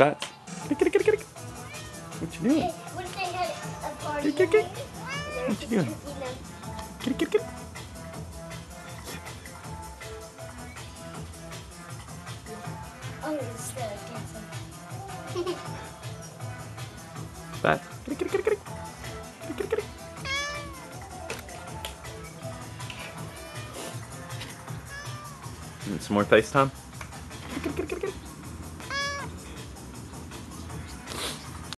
Bats. What you doing? What if they had a party? Kitty. They're What you doing? cooking them. Kitty. Oh, it's the dancing. Bats. Kitty. Some more FaceTime?